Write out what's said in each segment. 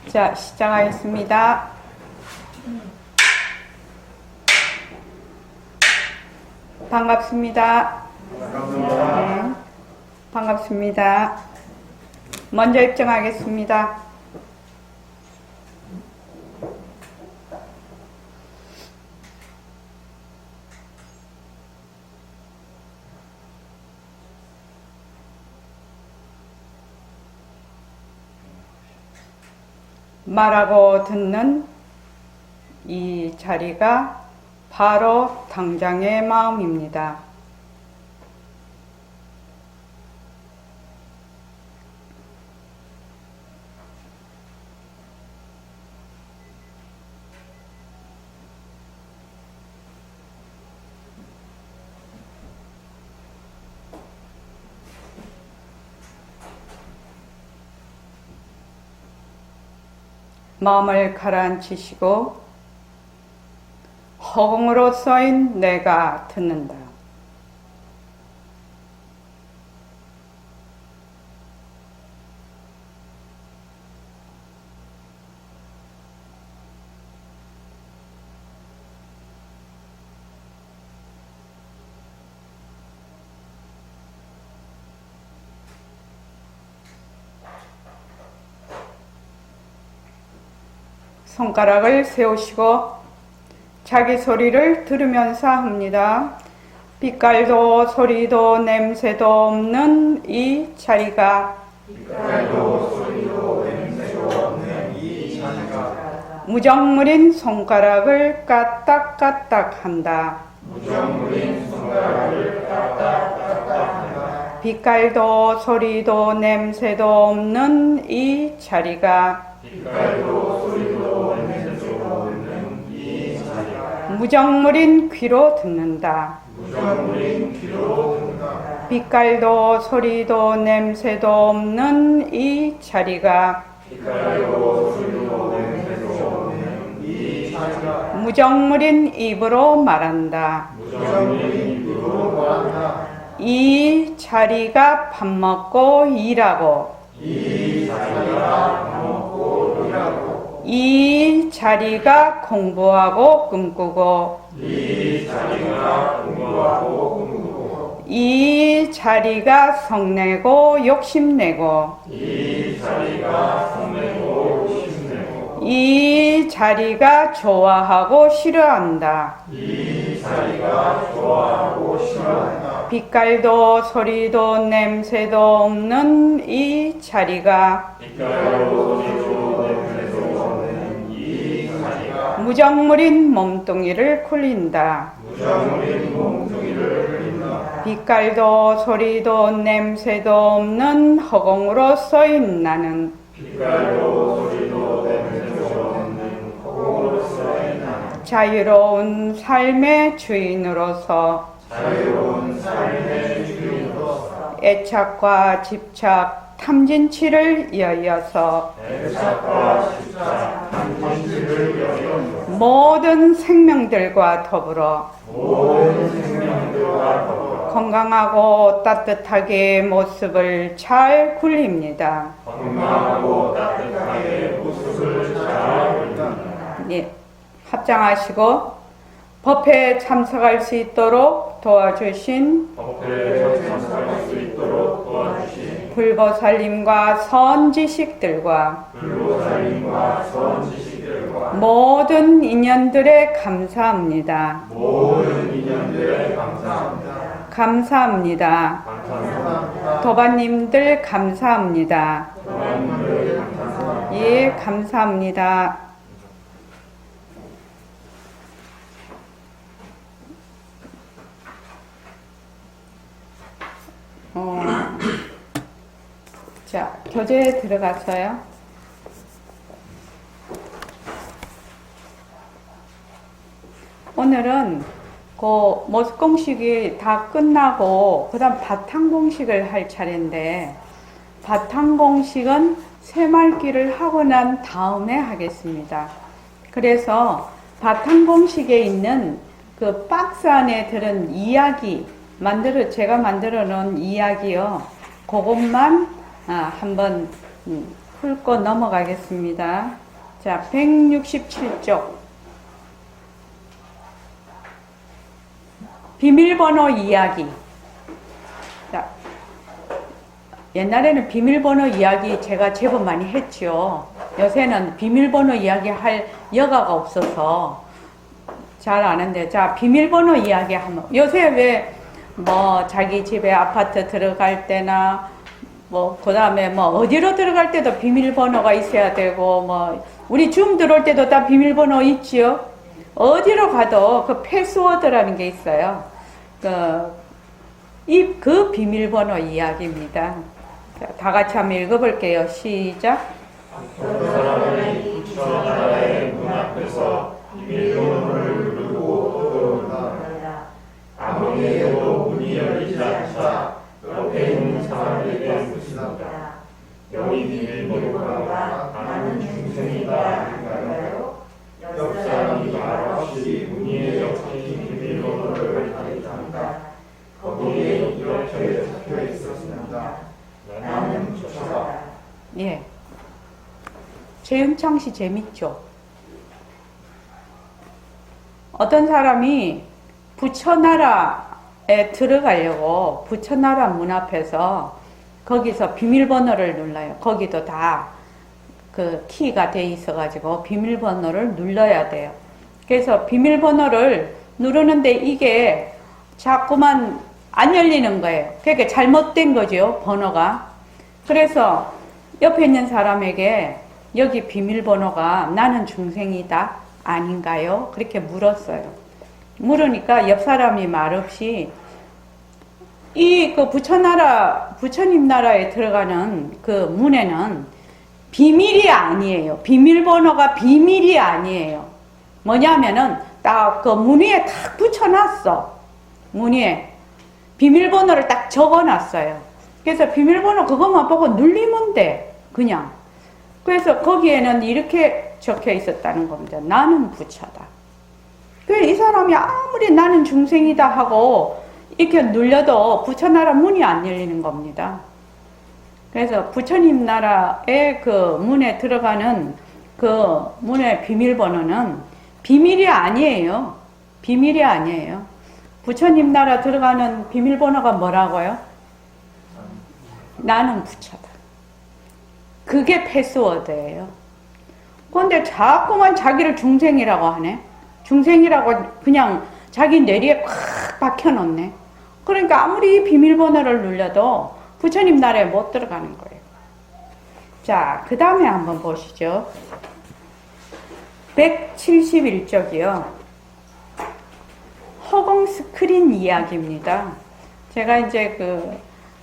자, 시작하겠습니다. 반갑습니다. 네, 반갑습니다. 먼저 입장하겠습니다. 말하고 듣는 이 자리가 바로 당장의 마음입니다. 마음을 가라앉히시고 허공으로 써인 내가 듣는다. 손가락을 세우시고 자기 소리를 들으면서 합니다. 빛깔도 소리도 냄새도 없는 이 자리가 무정물인 손가락을 까딱까딱 한다. 빛깔도 소리도 냄새도 없는 이 자리가 무정물인 귀로 듣는다. 빛깔도 소리도 냄새도 없는 이 자리가 무정물인 입으로 말한다. 이 자리가 밥 먹고 일하고 이 자리가 공부하고 꿈꾸고 이 자리가 성내고 욕심내고 이 자리가 좋아하고 싫어한다. 빛깔도 소리도 냄새도 없는 이 자리가 무정물인 몸뚱이를 굴린다. 빛깔도 소리도 냄새도 없는 허공으로 쏘인 나는 자유로운 삶의 주인으로서 애착과 집착, 탐진치를 이어서 모든 생명들과 더불어 건강하고 따뜻하게 모습을 잘 굴립니다. 예, 합장하시고 법회에 참석할 수 있도록 도와주신 불보살님과 선지식들과 모든 인연들에 감사합니다. 감사합니다. 도반님들 감사합니다. 예, 감사합니다. 자, 교재에 들어가서요. 오늘은 그 모습공식이 다 끝나고 그 다음 바탕공식을 할 차례인데, 바탕공식은 새말기를 하고 난 다음에 하겠습니다. 그래서 바탕공식에 있는 그 박스 안에 들은 이야기, 제가 만들어 놓은 이야기요. 그것만 한번 훑고 넘어가겠습니다. 자, 167쪽. 비밀번호 이야기. 자, 옛날에는 비밀번호 이야기 제가 제법 많이 했죠. 요새는 비밀번호 이야기 할 여가가 없어서 잘 아는데, 자, 비밀번호 이야기 하면, 요새 왜, 자기 집에 아파트 들어갈 때나, 그 다음에 어디로 들어갈 때도 비밀번호가 있어야 되고, 우리 줌 들어올 때도 다 비밀번호 있지요? 어디로 가도 그 패스워드라는 게 있어요. 그 비밀번호 이야기입니다. 자, 다 같이 한번 읽어볼게요. 시작. 어떤 사람이 부처 나라의 문 앞에서 비밀번호를 누르고 들어온다. 아무리 해도 문이 열리지 않자 옆에 있는 사람에게 묻습니다. 여기 비밀번호가 나는 중생이다 아닌가요? 옆 사람이 말없이 문의에 적힌 비밀번호를 가리킵니다. 거기에 이렇게 적혀 있었습니다. 나는 부처다. 예. 최은창 씨 재밌죠? 어떤 사람이 부처나라에 들어가려고 부처나라 문 앞에서 거기서 비밀번호를 눌러요. 거기도 다 그 키가 돼 있어가지고 비밀번호를 눌러야 돼요. 그래서 비밀번호를 누르는데 이게 자꾸만 안 열리는 거예요. 그러니까 잘못된 거죠, 번호가. 그래서 옆에 있는 사람에게 여기 비밀번호가 나는 중생이다 아닌가요? 그렇게 물었어요. 물으니까 옆 사람이 말없이 그 부처님 나라에 들어가는 그 문에는 비밀이 아니에요. 비밀번호가 비밀이 아니에요. 뭐냐면은 딱 그 문 위에 딱 붙여놨어. 문 위에 비밀번호를 딱 적어놨어요. 그래서 비밀번호 그것만 보고 눌리면 돼. 그냥. 그래서 거기에는 이렇게 적혀 있었다는 겁니다. 나는 부처다. 그래서 이 사람이 아무리 나는 중생이다 하고 이렇게 눌려도 부처나라 문이 안 열리는 겁니다. 그래서 부처님 나라의 그 문에 들어가는 그 문의 비밀번호는 비밀이 아니에요. 비밀이 아니에요. 부처님 나라 들어가는 비밀번호가 뭐라고요? 나는 부처다. 그게 패스워드예요. 그런데 자꾸만 자기를 중생이라고 하네. 중생이라고 그냥 자기 뇌리에 콱 박혀놓네. 그러니까 아무리 비밀번호를 눌려도 부처님 나라에 못 들어가는 거예요. 자, 그 다음에 한번 보시죠. 171쪽이요. 허공 스크린 이야기입니다. 제가 이제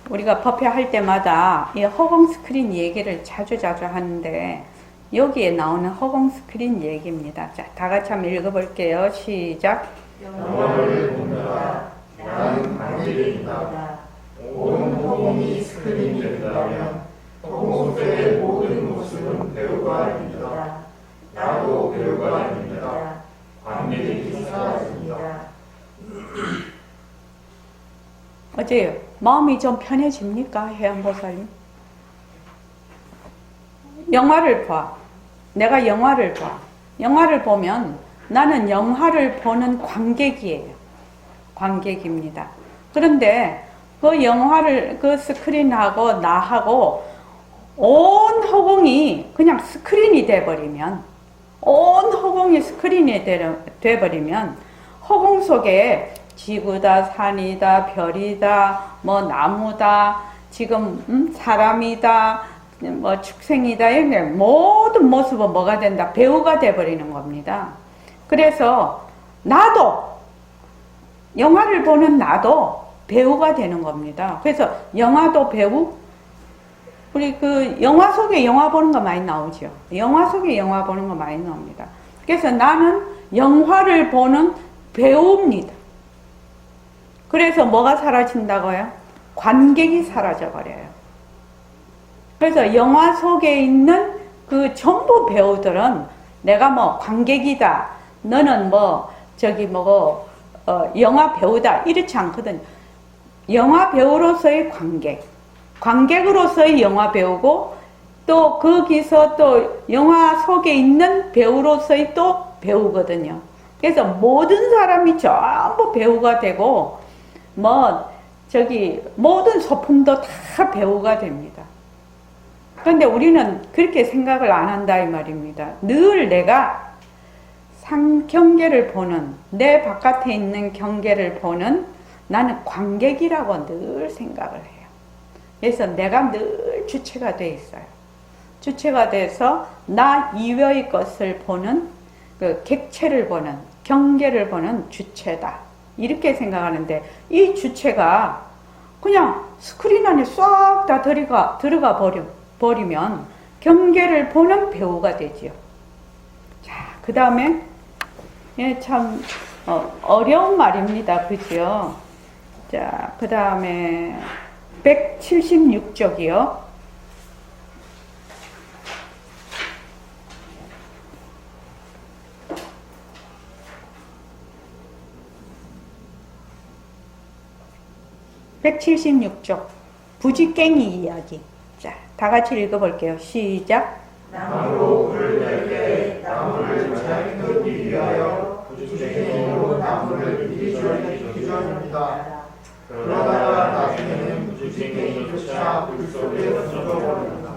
우리가 법회 할 때마다 이 허공 스크린 얘기를 자주 하는데 여기에 나오는 허공 스크린 얘기입니다. 자, 다 같이 한번 읽어볼게요. 시작. 영화를 본다. 나는 관객이다. 온 허공이 스크린이 된다면 허공 속의 모든 모습은 배우가 아닙니다. 나도 배우가 아닙니다. 관객이 사라집니다. 어째요? 마음이 좀 편해집니까? 해안보살님? 영화를 봐. 내가 영화를 봐. 영화를 보면 나는 영화를 보는 관객이에요. 관객입니다. 그런데 그 영화를 그 스크린하고 나하고 온 허공이 그냥 스크린이 돼버리면 온 허공이 스크린이 돼버리면 허공 속에 지구다, 산이다, 별이다, 나무다, 지금 사람이다, 축생이다, 이런 모든 모습은 뭐가 된다? 배우가 돼버리는 겁니다. 그래서 나도 영화를 보는 나도 배우가 되는 겁니다. 그래서 영화도 배우? 우리 영화 속에 영화 보는 거 많이 나오죠. 영화 속에 영화 보는 거 많이 나옵니다. 그래서 나는 영화를 보는 배우입니다. 그래서 뭐가 사라진다고요? 관객이 사라져버려요. 그래서 영화 속에 있는 그 전부 배우들은 내가 관객이다. 너는 영화 배우다. 이렇지 않거든요. 영화 배우로서의 관객. 관객으로서의 영화 배우고 또 거기서 또 영화 속에 있는 배우로서의 또 배우거든요. 그래서 모든 사람이 전부 배우가 되고 모든 소품도 다 배우가 됩니다. 그런데 우리는 그렇게 생각을 안 한다 이 말입니다. 늘 내가 상경계를 보는, 내 바깥에 있는 경계를 보는 나는 관객이라고 늘 생각을 해요. 그래서 내가 늘 주체가 돼 있어요. 주체가 돼서 나 이외의 것을 보는, 그 객체를 보는, 경계를 보는 주체다. 이렇게 생각하는데, 이 주체가 그냥 스크린 안에 쏙 다 들어가 버리면 경계를 보는 배우가 되지요. 자, 그 다음에 참 어려운 말입니다. 그죠? 자, 그 다음에 176쪽이요. (176쪽) 부지깽이 이야기. 자, 다 같이 읽어볼게요. 시작. 나무로 불을 낼 때 나무를 잘 끄기 위하여 부지깽이로 나무를 이리저리 휘저습니다. 그러다가 나중에는 부지깽이조차 불 속에 던져버립니다.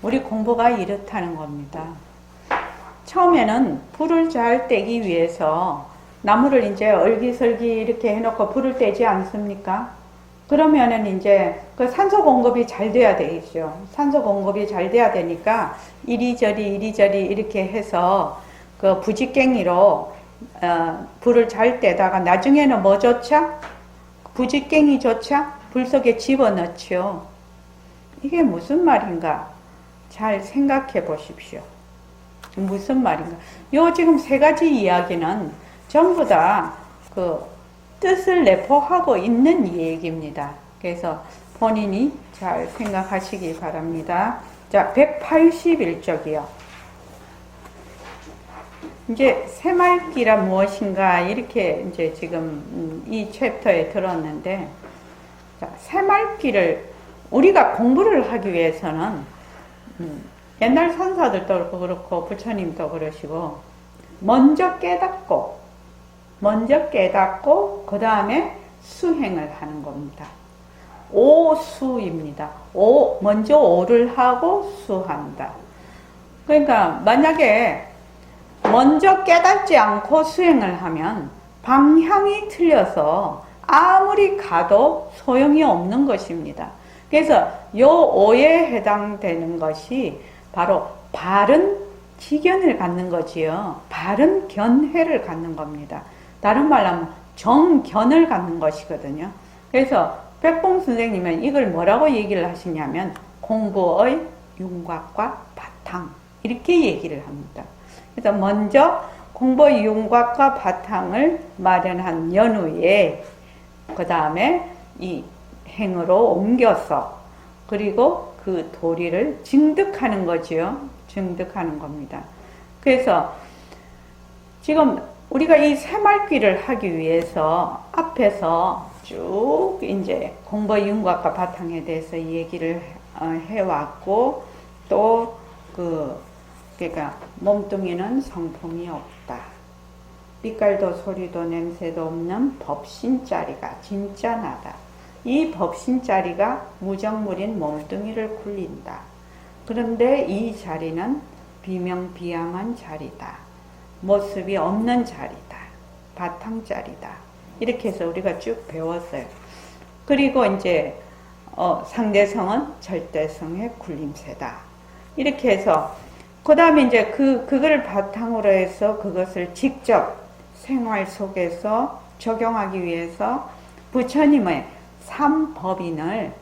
우리 공부가 이렇다는 겁니다. 처음에는 불을 잘 떼기 위해서 나무를 이제 얼기설기 이렇게 해놓고 불을 떼지 않습니까? 그러면은 이제 그 산소 공급이 잘 돼야 되겠죠. 산소 공급이 잘 돼야 되니까 이리저리 이렇게 해서 그 부지깽이로 불을 잘 떼다가 나중에는 뭐조차? 부지깽이조차 불 속에 집어넣죠. 이게 무슨 말인가? 잘 생각해 보십시오. 무슨 말인가? 요 지금 세 가지 이야기는 전부 다 그 뜻을 내포하고 있는 얘기입니다. 그래서 본인이 잘 생각하시기 바랍니다. 자, 181쪽이요. 이제 새말기라 무엇인가 이렇게 이제 지금 이 챕터에 들었는데, 자, 새말기를 우리가 공부를 하기 위해서는 옛날 선사들도 그렇고 부처님도 그러시고 먼저 깨닫고 그 다음에 수행을 하는 겁니다. 오수입니다. 먼저 오를 하고 수한다. 그러니까 만약에 먼저 깨닫지 않고 수행을 하면 방향이 틀려서 아무리 가도 소용이 없는 것입니다. 그래서 요 오에 해당되는 것이 바로 바른 지견을 갖는 거지요. 바른 견해를 갖는 겁니다. 다른 말로 하면 정견을 갖는 것이거든요. 그래서 백봉 선생님은 이걸 뭐라고 얘기를 하시냐면 공부의 윤곽과 바탕 이렇게 얘기를 합니다. 그래서 먼저 공부의 윤곽과 바탕을 마련한 연후에 그 다음에 이 행으로 옮겨서 그리고 그 도리를 증득하는 거지요. 증득하는 겁니다. 그래서 지금 우리가 이 새말귀를 하기 위해서 앞에서 쭉 이제 공부의 윤곽과 바탕에 대해서 얘기를 해왔고 또 그러니까 몸뚱이는 성품이 없다. 빛깔도 소리도 냄새도 없는 법신자리가 진짜 나다. 이 법신자리가 무정물인 몸뚱이를 굴린다. 그런데 이 자리는 비명비양한 자리다. 모습이 없는 자리다. 바탕자리다. 이렇게 해서 우리가 쭉 배웠어요. 그리고 이제 상대성은 절대성의 굴림새다. 이렇게 해서 그 다음에 이제 그걸 바탕으로 해서 그것을 직접 생활 속에서 적용하기 위해서 부처님의 삼법인을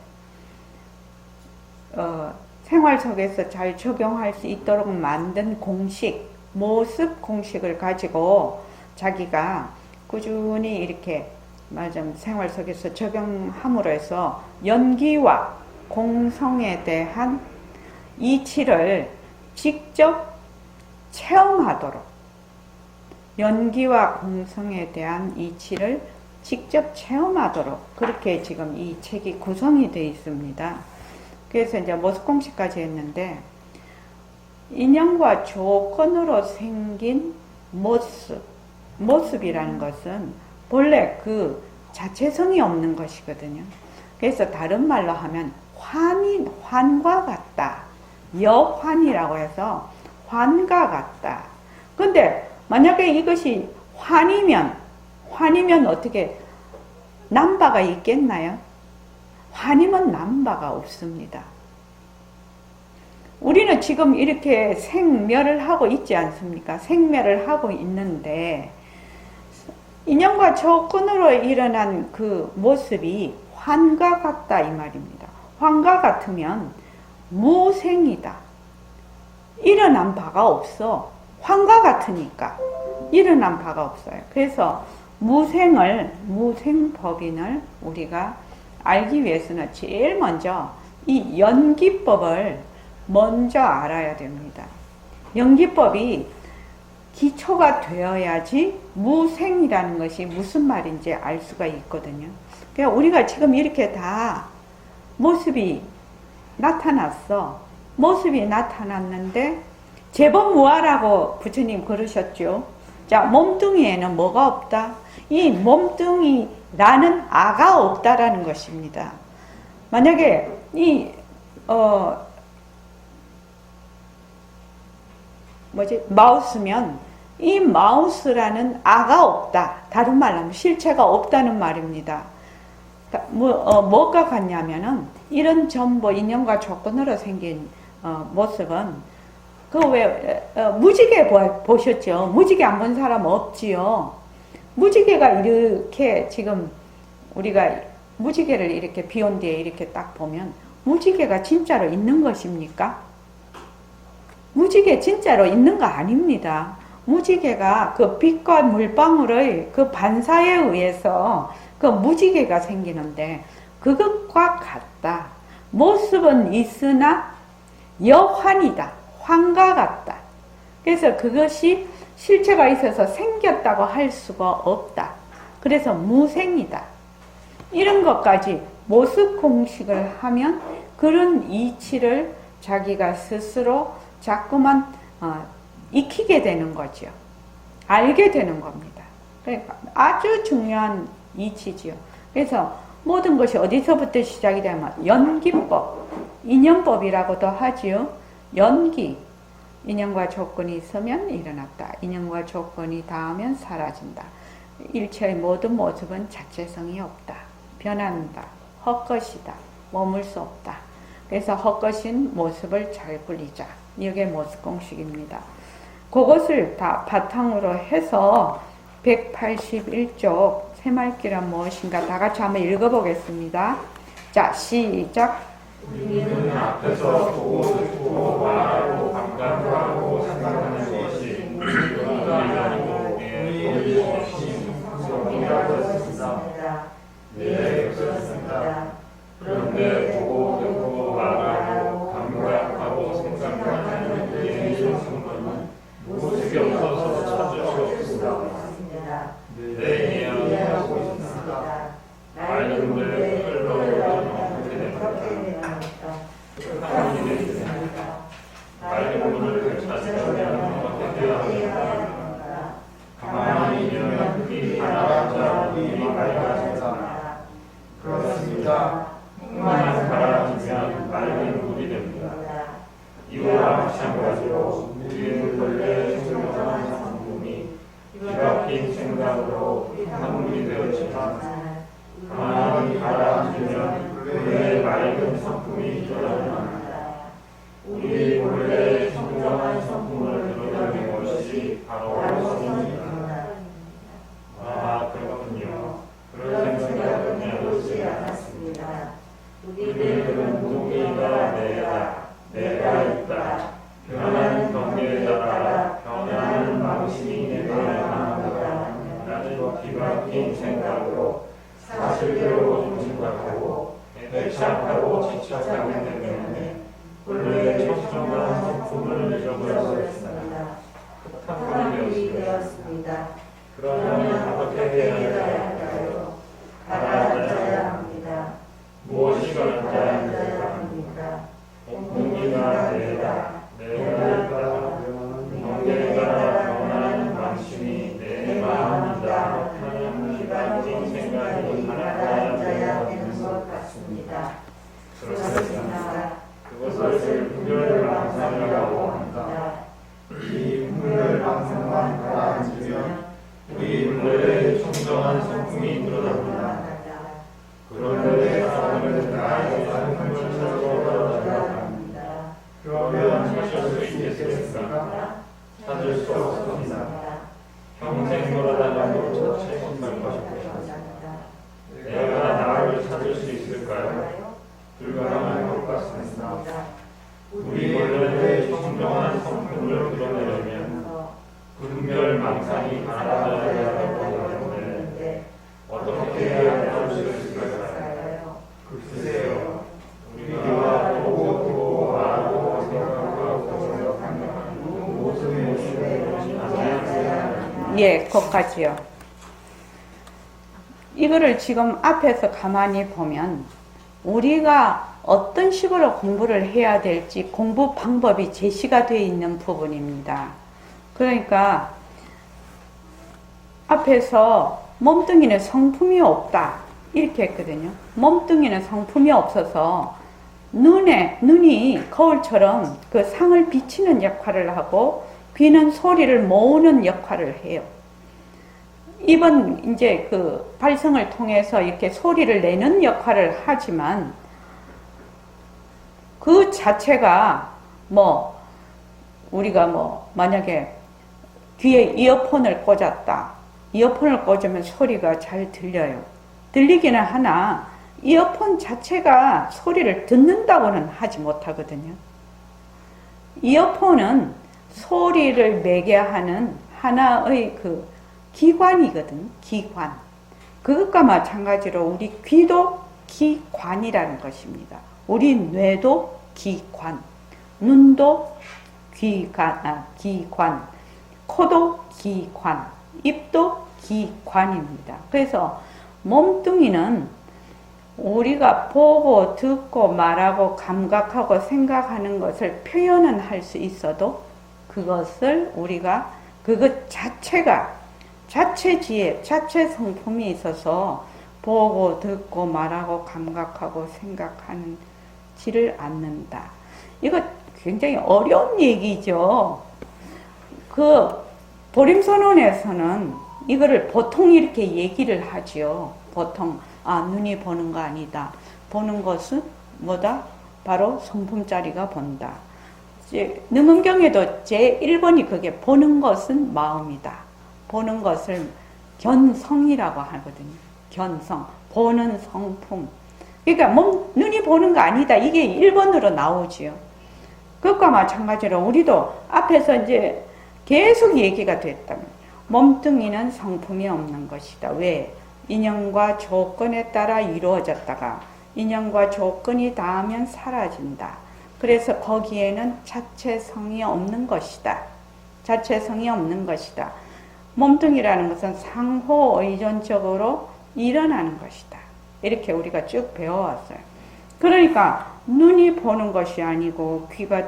생활 속에서 잘 적용할 수 있도록 만든 공식, 모습 공식을 가지고 자기가 꾸준히 이렇게 생활 속에서 적용함으로 해서 연기와 공성에 대한 이치를 직접 체험하도록, 연기와 공성에 대한 이치를 직접 체험하도록 그렇게 지금 이 책이 구성이 되어 있습니다. 그래서 이제 모습 공식까지 했는데, 인연과 조건으로 생긴 모습이라는 것은 본래 그 자체성이 없는 것이거든요. 그래서 다른 말로 하면 환과 같다. 여환이라고 해서 환과 같다. 근데 만약에 이것이 환이면 어떻게 남바가 있겠나요? 환이면 남바가 없습니다. 우리는 지금 이렇게 생멸을 하고 있지 않습니까? 생멸을 하고 있는데 인연과 조건으로 일어난 그 모습이 환과 같다 이 말입니다. 환과 같으면 무생이다. 일어난 바가 없어. 환과 같으니까 일어난 바가 없어요. 그래서 무생법인을 우리가 알기 위해서는 제일 먼저 이 연기법을 먼저 알아야 됩니다. 연기법이 기초가 되어야지 무생이라는 것이 무슨 말인지 알 수가 있거든요. 그러니까 우리가 지금 이렇게 다 모습이 나타났어. 모습이 나타났는데 제법 무아라고 부처님 그러셨죠. 자, 몸뚱이에는 뭐가 없다? 이 몸뚱이라는 아가 없다라는 것입니다. 만약에 마우스면 이 마우스라는 아가 없다. 다른 말로 하면 실체가 없다는 말입니다. 뭐가 같냐면은 이런 전부 인연과 조건으로 생긴 모습은 무지개 보셨죠? 무지개 안 본 사람 없지요? 무지개가 이렇게 지금 우리가 무지개를 이렇게 비온 뒤에 이렇게 딱 보면 무지개가 진짜로 있는 것입니까? 무지개 진짜로 있는 거 아닙니다. 무지개가 그 빛과 물방울의 그 반사에 의해서 그 무지개가 생기는데 그것과 같다. 모습은 있으나 여환이다. 환과 같다. 그래서 그것이 실체가 있어서 생겼다고 할 수가 없다. 그래서 무생이다. 이런 것까지 모습 공식을 하면 그런 이치를 자기가 스스로 자꾸만 익히게 되는 거죠. 알게 되는 겁니다. 그러니까 아주 중요한 이치지요. 그래서 모든 것이 어디서부터 시작이 되면 연기법, 인연법이라고도 하지요. 연기, 인연과 조건이 있으면 일어났다. 인연과 조건이 닿으면 사라진다. 일체의 모든 모습은 자체성이 없다. 변한다. 헛것이다. 머물 수 없다. 그래서 헛것인 모습을 잘 굴리자. 이게 모습 공식입니다. 그것을 다 바탕으로 해서 181쪽 새말기란 무엇인가 다 같이 한번 읽어보겠습니다. 자, 시작. 우리는 앞에서 보고 듣고 말하고 감각하고 생각하는 것이 우리가 아니고 우리의 성이라고 했습니다. 네, 그렇습니다. 그런데 보고 듣고 말하고 감각하고 생각하는 우리의 성은 모습이 없어서 찾을 수 없습니다. 네, 이해하고 있습니다. 맑은 물에 흘러오르는 어떻게 됩니까? 맑은 물을 찾으려면 어떻게 합니까? 가만히 있으면 빛이 나자 물이 맑아진다. 그렇습니다. 물만 갈아지면 맑은 물이 됩니다. 이와 마찬가지로 우리는 본래 생명한 성품이 뒤바뀐 생각으로 한물이 되었지만 가만히 가라앉으면 본래 맑은 성품이 드러납니다. 우리 본래 성정한 성품을 드러내는 것이 바로 성입니다. 아, 그렇군요. 그런 생각은 해보지 않았습니다. 우리들은 무기가 내가 있다. 변하는 경계에 따라 변하는 방식이 내가 강하다. 나는 뒤바뀐 생각으로 사실대로 생각하고 애착하고 집착하기 때문에 본래 청정한 성품을 잃어버렸습니다. 탐욕이 되었습니다. 그러면 어떻게 해야 할까요? 가라앉아야 합니다. 무엇이 가라앉아야 합니까? 수 있겠습니까? 찾을 수 없습니다. 평생 돌아다녀도 찾지 못할 것입니다. 내가 나를 찾을 수 있을까요? 불가능할 것 같습니다. 우리 본래의 청정한 성품을 드러내려면 분별 망상이 많아져야 한다고 하는데 어떻게 해야 할 수 있을까요? 글쎄요. 우리가 보고 말하고 생각하고 하는 모든 모습을 아니하지. 예, 거기까지요. 이거를 지금 앞에서 가만히 보면 우리가 어떤 식으로 공부를 해야 될지 공부 방법이 제시가 되어 있는 부분입니다. 그러니까 앞에서 몸뚱이는 성품이 없다 이렇게 했거든요. 몸뚱이는 성품이 없어서 눈이 거울처럼 그 상을 비치는 역할을 하고 귀는 소리를 모으는 역할을 해요. 입은 이제 그 발성을 통해서 이렇게 소리를 내는 역할을 하지만 그 자체가 우리가 만약에 귀에 이어폰을 꽂았다. 이어폰을 꽂으면 소리가 잘 들려요. 들리기는 하나 이어폰 자체가 소리를 듣는다고는 하지 못하거든요. 이어폰은 소리를 매게 하는 하나의 그 기관이거든. 기관. 그것과 마찬가지로 우리 귀도 기관이라는 것입니다. 우리 뇌도 기관, 눈도 기관, 코도 기관, 입도 기관입니다. 그래서 몸뚱이는 우리가 보고 듣고 말하고 감각하고 생각하는 것을 표현은 할 수 있어도 그것을 우리가 그것 자체가 자체지혜, 자체 성품이 있어서 보고 듣고 말하고 감각하고 생각하는 지를 않는다. 이거 굉장히 어려운 얘기죠. 그 보림선언에서는 이거를 보통 이렇게 얘기를 하지요. 보통 눈이 보는 거 아니다. 보는 것은 뭐다? 바로 성품짜리가 본다. 이제 능엄경에도 제1번이 그게 보는 것은 마음이다. 보는 것을 견성이라고 하거든요. 견성, 보는 성품. 그러니까 눈이 보는 거 아니다. 이게 1번으로 나오지요. 그것과 마찬가지로 우리도 앞에서 이제 계속 얘기가 됐다면 몸뚱이는 성품이 없는 것이다. 왜? 인연과 조건에 따라 이루어졌다가 인연과 조건이 닿으면 사라진다. 그래서 거기에는 자체성이 없는 것이다. 자체성이 없는 것이다. 몸뚱이라는 것은 상호 의존적으로 일어나는 것이다. 이렇게 우리가 쭉 배워왔어요. 그러니까 눈이 보는 것이 아니고 귀가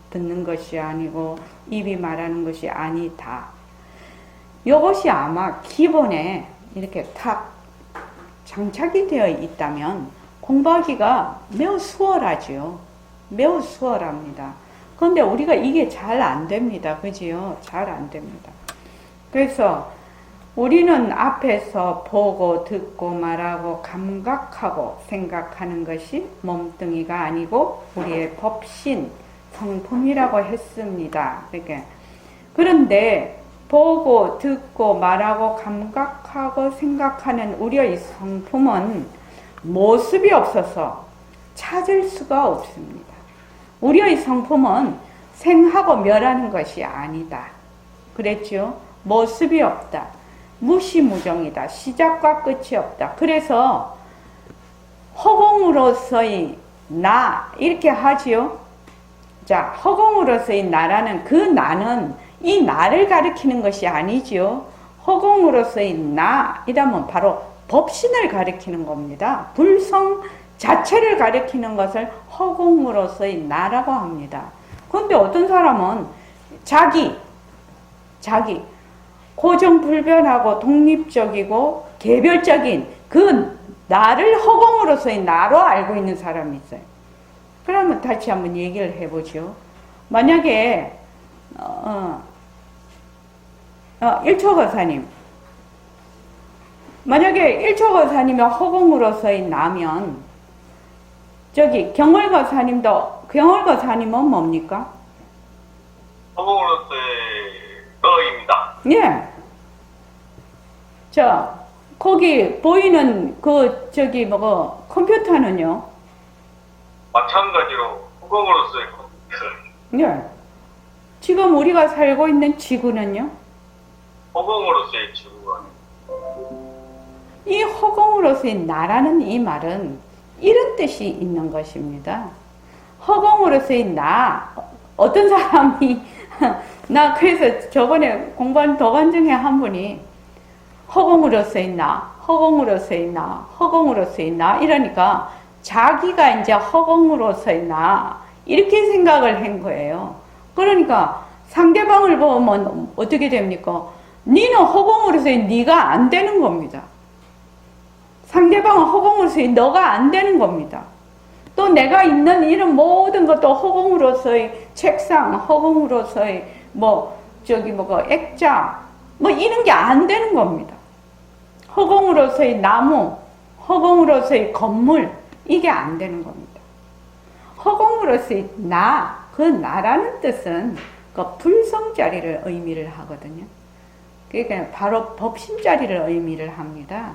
듣는 것이 아니고 입이 말하는 것이 아니다. 이것이 아마 기본에 이렇게 탁 장착이 되어 있다면 공부하기가 매우 수월하지요. 매우 수월합니다. 그런데 우리가 이게 잘 안 됩니다. 그지요? 잘 안 됩니다. 그래서 우리는 앞에서 보고 듣고 말하고 감각하고 생각하는 것이 몸뚱이가 아니고 우리의 법신, 성품이라고 했습니다. 그런데 보고 듣고 말하고 감각하고 생각하는 우리의 성품은 모습이 없어서 찾을 수가 없습니다. 우리의 성품은 생하고 멸하는 것이 아니다. 그랬죠? 모습이 없다. 무시무정이다. 시작과 끝이 없다. 그래서 허공으로서의 나 이렇게 하지요. 자, 허공으로서의 나라는 그 나는 이 나를 가리키는 것이 아니지요. 허공으로서의 나이라면 바로 법신을 가리키는 겁니다. 불성 자체를 가리키는 것을 허공으로서의 나라고 합니다. 그런데 어떤 사람은 자기 고정불변하고 독립적이고 개별적인 그 나를 허공으로서의 나로 알고 있는 사람이 있어요. 그러면 다시 한번 얘기를 해보죠. 만약에 1초 거사님, 만약에 1초 거사님이 허공으로서의 나면 저기 경월 거사님은 뭡니까? 예. 자, 거기 보이는 컴퓨터는요? 마찬가지로 허공으로서의 컴퓨터, 예. 지금 우리가 살고 있는 지구는요? 허공으로서의 지구가 이 허공으로서의 나라는 이 말은 이런 뜻이 있는 것입니다. 허공으로서의 나, 어떤 사람이, 나 그래서 저번에 공부한 도관 중에 한 분이 허공으로서의 나, 허공으로서의 나, 허공으로서의 나 이러니까 자기가 이제 허공으로서의 나 이렇게 생각을 한 거예요. 그러니까 상대방을 보면 어떻게 됩니까? 니는 허공으로서의 니가 안 되는 겁니다. 상대방은 허공으로서의 너가 안 되는 겁니다. 또 내가 있는 이런 모든 것도 허공으로서의 책상, 허공으로서의 액자, 이런 게 안 되는 겁니다. 허공으로서의 나무, 허공으로서의 건물, 이게 안 되는 겁니다. 허공으로서의 나, 그 나라는 뜻은 그 불성자리를 의미를 하거든요. 그러니까 바로 법신자리를 의미를 합니다.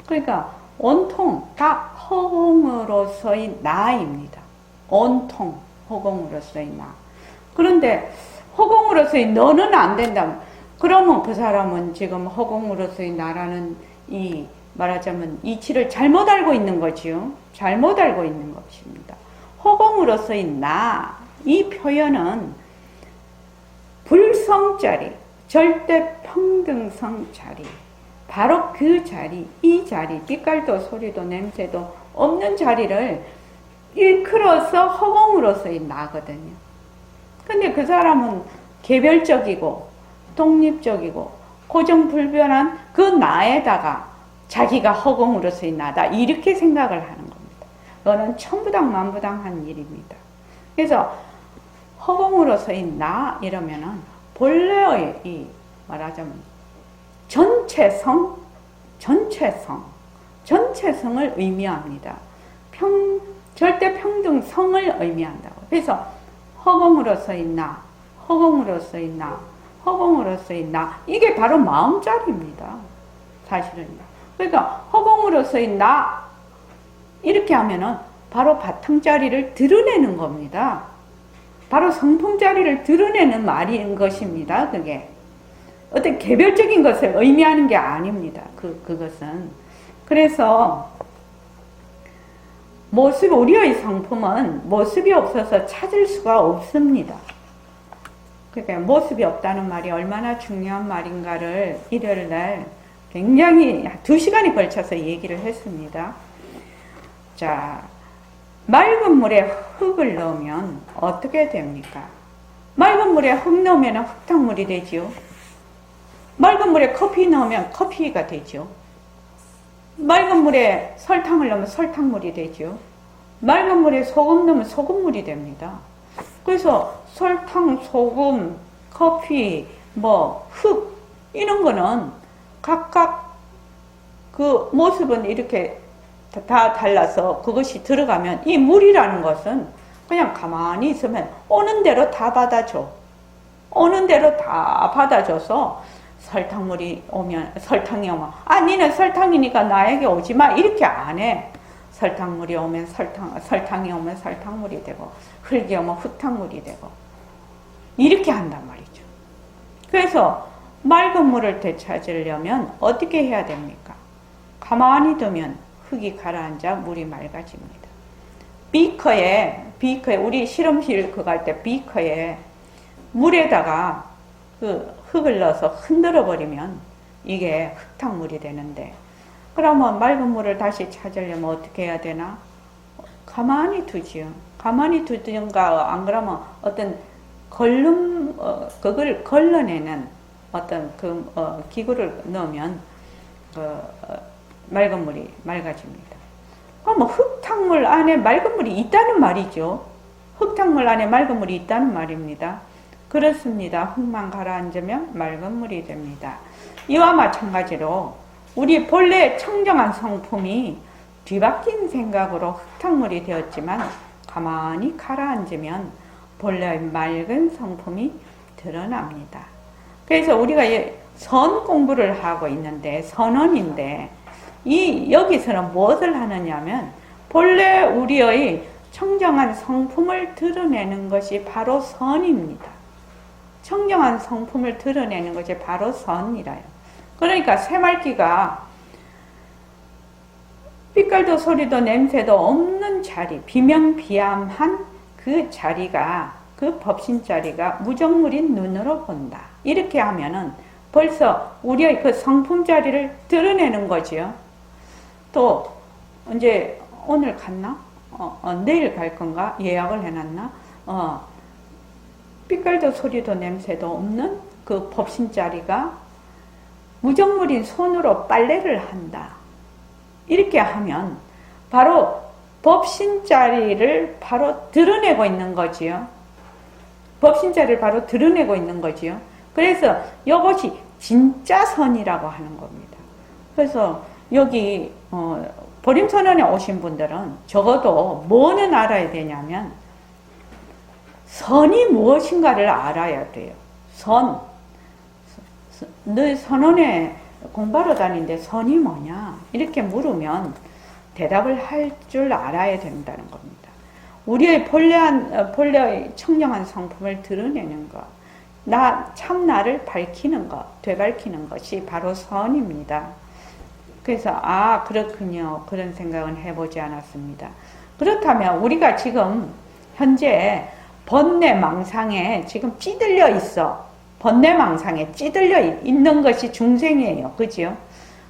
그러니까 온통 다 허공으로서의 나입니다. 온통 허공으로서의 나. 그런데 허공으로서의 너는 안 된다. 그러면 그 사람은 지금 허공으로서의 나라는 말하자면 이치를 잘못 알고 있는 거지요. 잘못 알고 있는 것입니다. 허공으로서의 나, 이 표현은 불성자리, 절대 평등성 자리, 바로 그 자리, 이 자리, 빛깔도 소리도 냄새도 없는 자리를 일컬어서 허공으로서의 나거든요. 근데 그 사람은 개별적이고 독립적이고 고정불변한 그 나에다가 자기가 허공으로서의 나다 이렇게 생각을 하는 겁니다. 그거는 천부당만부당한 일입니다. 그래서 허공으로서의 나 이러면은 본래의 말하자면 전체성을 의미합니다. 절대 평등성을 의미한다고. 그래서 허공으로서의 나, 허공으로서의 나, 허공으로서의 나, 이게 바로 마음자리입니다. 사실은요. 그러니까 허공으로서의 나 이렇게 하면은 바로 바탕자리를 드러내는 겁니다. 바로 성품자리를 드러내는 말인 것입니다. 그게 어떤 개별적인 것을 의미하는 게 아닙니다. 그것은. 그래서 우리의 성품은 모습이 없어서 찾을 수가 없습니다. 그러니까 모습이 없다는 말이 얼마나 중요한 말인가를 일요일날 굉장히 2시간에 걸쳐서 얘기를 했습니다. 자, 맑은 물에 흙을 넣으면 어떻게 됩니까? 맑은 물에 흙 넣으면 흙탕물이 되지요. 맑은 물에 커피 넣으면 커피가 되죠. 맑은 물에 설탕을 넣으면 설탕물이 되죠. 맑은 물에 소금 넣으면 소금물이 됩니다. 그래서 설탕, 소금, 커피, 흙 이런 거는 각각 그 모습은 이렇게 다 달라서 그것이 들어가면 이 물이라는 것은 그냥 가만히 있으면 오는 대로 다 받아줘. 오는 대로 다 받아줘서 설탕이 오면 니는 설탕이니까 나에게 오지 마 이렇게 안 해. 설탕물이 오면 설탕이 오면 설탕물이 되고 흙이 오면 흙탕물이 되고 이렇게 한단 말이죠. 그래서 맑은 물을 되찾으려면 어떻게 해야 됩니까? 가만히 두면 흙이 가라앉아 물이 맑아집니다. 비커에 우리 실험실 그거 할 때 비커에 물에다가 그 흙을 넣어서 흔들어 버리면 이게 흙탕물이 되는데, 그러면 맑은 물을 다시 찾으려면 어떻게 해야 되나? 가만히 두지요. 가만히 두든가 안 그러면 어떤 그걸 걸러내는 어떤 기구를 넣으면 맑은 물이 맑아집니다. 그럼 흙탕물 안에 맑은 물이 있다는 말이죠. 흙탕물 안에 맑은 물이 있다는 말입니다. 그렇습니다. 흙만 가라앉으면 맑은 물이 됩니다. 이와 마찬가지로 우리 본래 청정한 성품이 뒤바뀐 생각으로 흙탕물이 되었지만 가만히 가라앉으면 본래 맑은 성품이 드러납니다. 그래서 우리가 선 공부를 하고 있는데 선언인데 여기서는 무엇을 하느냐면 본래 우리의 청정한 성품을 드러내는 것이 바로 선입니다. 청정한 성품을 드러내는 것이 바로 선이라요. 그러니까 새말기가 빛깔도 소리도 냄새도 없는 자리, 비명비암한 그 자리가, 그 법신 자리가 무정물인 눈으로 본다. 이렇게 하면은 벌써 우리의 그 성품 자리를 드러내는 거지요. 또 이제 오늘 갔나? 내일 갈 건가? 예약을 해놨나? 빛깔도 소리도 냄새도 없는 그 법신 자리가 무정물인 손으로 빨래를 한다. 이렇게 하면 바로 법신 자리를 바로 드러내고 있는 거지요. 법신 자리를 바로 드러내고 있는 거지요. 그래서 이것이 진짜 선이라고 하는 겁니다. 그래서 여기 보림선언에 오신 분들은 적어도 뭐는 알아야 되냐면 선이 무엇인가를 알아야 돼요. 선. 너 선언에 공부하러 다니는데 선이 뭐냐? 이렇게 물으면 대답을 할 줄 알아야 된다는 겁니다. 우리의 본래의 청정한 성품을 드러내는 것, 참나를 밝히는 것, 되밝히는 것이 바로 선입니다. 그래서 그렇군요. 그런 생각은 해보지 않았습니다. 그렇다면 우리가 지금 현재 번뇌망상에 지금 찌들려 있어. 번뇌망상에 찌들려 있는 것이 중생이에요. 그죠?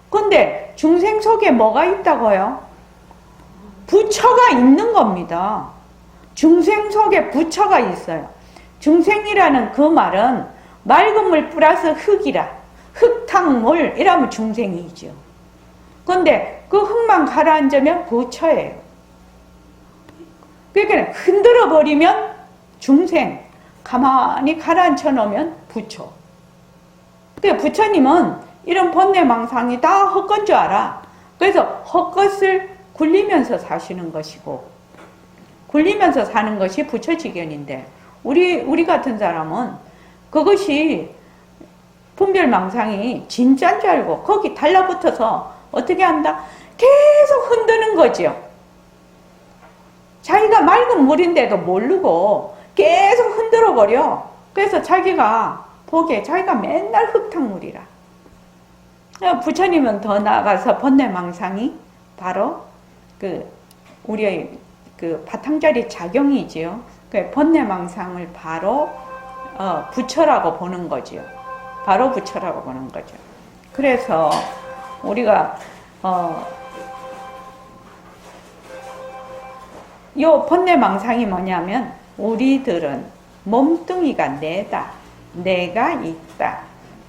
근데 중생 속에 뭐가 있다고요? 부처가 있는 겁니다. 중생 속에 부처가 있어요. 중생이라는 그 말은 맑은 물 플러스 흙이라. 흙탕물 이라면 중생이죠. 근데 그 흙만 가라앉으면 부처예요. 그러니까 흔들어 버리면 중생, 가만히 가라앉혀 놓으면 부처. 근데 부처님은 이런 번뇌망상이 다 헛건 줄 알아. 그래서 헛것을 굴리면서 사시는 것이고, 굴리면서 사는 것이 부처지견인데, 우리 같은 사람은 그것이 분별망상이 진짜인 줄 알고 거기 달라붙어서 어떻게 한다? 계속 흔드는 거죠. 자기가 맑은 물인데도 모르고 계속 흔들어 버려. 그래서 자기가 보기에 자기가 맨날 흙탕물이라. 부처님은 더 나아가서 번뇌망상이 바로 우리의 바탕자리 작용이지요. 번뇌망상을 바로 부처라고 보는 거지요. 바로 부처라고 보는 거죠. 그래서 우리가 요 번뇌망상이 뭐냐면 우리들은 몸뚱이가 내가 있다.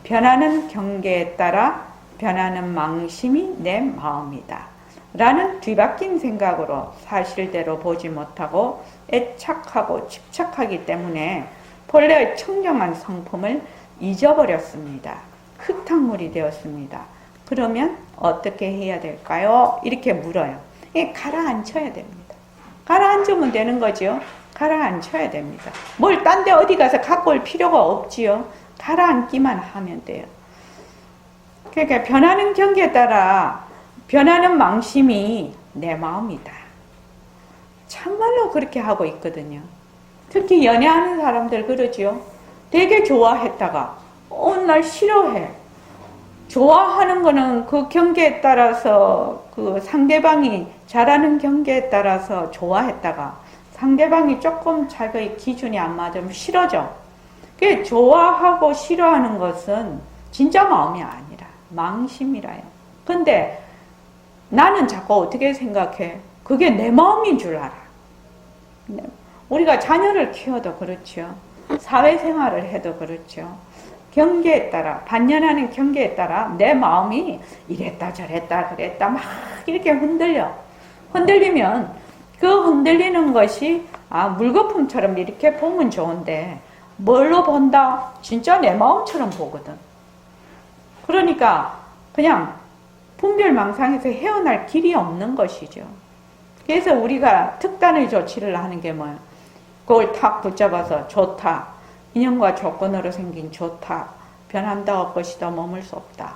변하는 경계에 따라 변하는 망심이 내 마음이다. 라는 뒤바뀐 생각으로 사실대로 보지 못하고 애착하고 집착하기 때문에 본래의 청정한 성품을 잊어버렸습니다. 흙탕물이 되었습니다. 그러면 어떻게 해야 될까요? 이렇게 물어요. 가라앉혀야 됩니다. 가라앉으면 되는 거죠. 가라앉혀야 됩니다. 뭘 딴 데 어디 가서 갖고 올 필요가 없지요. 가라앉기만 하면 돼요. 그러니까 변하는 경계에 따라 변하는 망심이 내 마음이다. 참말로 그렇게 하고 있거든요. 특히 연애하는 사람들 그러지요. 되게 좋아했다가 어느 날 싫어해. 좋아하는 거는 그 경계에 따라서 그 상대방이 잘하는 경계에 따라서 좋아했다가 상대방이 조금 자기의 기준이 안 맞으면 싫어져. 그 좋아하고 싫어하는 것은 진짜 마음이 아니라 망심이라요. 근데 나는 자꾸 어떻게 생각해? 그게 내 마음인 줄 알아. 우리가 자녀를 키워도 그렇죠. 사회생활을 해도 그렇죠. 경계에 따라, 반년하는 경계에 따라 내 마음이 이랬다 저랬다 그랬다 막 이렇게 흔들리면 그 흔들리는 것이 물거품처럼 이렇게 보면 좋은데 뭘로 본다? 진짜 내 마음처럼 보거든. 그러니까 그냥 분별망상에서 헤어날 길이 없는 것이죠. 그래서 우리가 특단의 조치를 하는 게 뭐예요? 그걸 탁 붙잡아서 좋다. 인연과 조건으로 생긴 좋다. 변한다 할 것이다 머물 수 없다.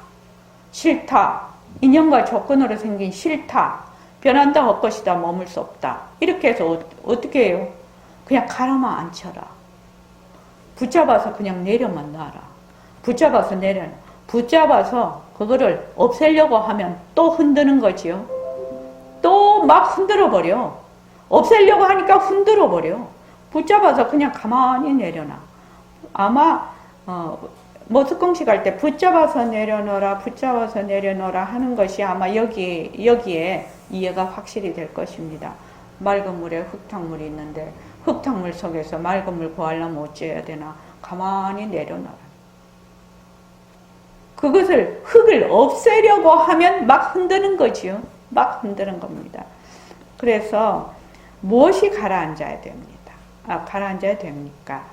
싫다. 인연과 조건으로 생긴 싫다. 변한다 할 것이다 머물 수 없다. 이렇게 해서 어떻게 해요? 그냥 가라만 앉혀라. 붙잡아서 그냥 내려만 놔라. 붙잡아서 내려놔. 붙잡아서 그거를 없애려고 하면 또 흔드는 거지요. 또 막 흔들어 버려. 없애려고 하니까 흔들어 버려. 붙잡아서 그냥 가만히 내려놔. 아마 머스공식 할 때 붙잡아서 내려놓으라, 붙잡아서 내려놓으라 하는 것이 아마 여기에 이해가 확실히 될 것입니다. 맑은 물에 흙탕물이 있는데 흙탕물 속에서 맑은 물 구하려면 어찌해야 되나? 가만히 내려놔라. 그것을 흙을 없애려고 하면 막 흔드는 거지요. 막 흔드는 겁니다. 그래서 무엇이 가라앉아야 됩니다. 가라앉아야 됩니까?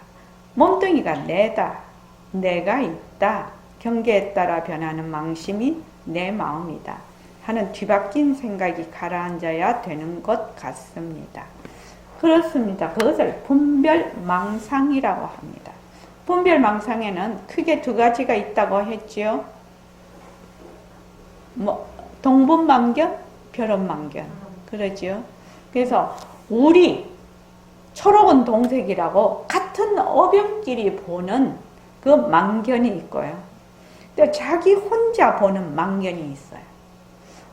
몸뚱이가 내다. 내가 있다. 경계에 따라 변하는 망심이 내 마음이다. 하는 뒤바뀐 생각이 가라앉아야 되는 것 같습니다. 그렇습니다. 그것을 분별망상이라고 합니다. 분별망상에는 크게 두 가지가 있다고 했지요. 동분망견, 별업망견. 그러지요. 그래서 우리 초록은 동색이라고 같은 어병끼리 보는 그 망견이 있고요. 또 자기 혼자 보는 망견이 있어요.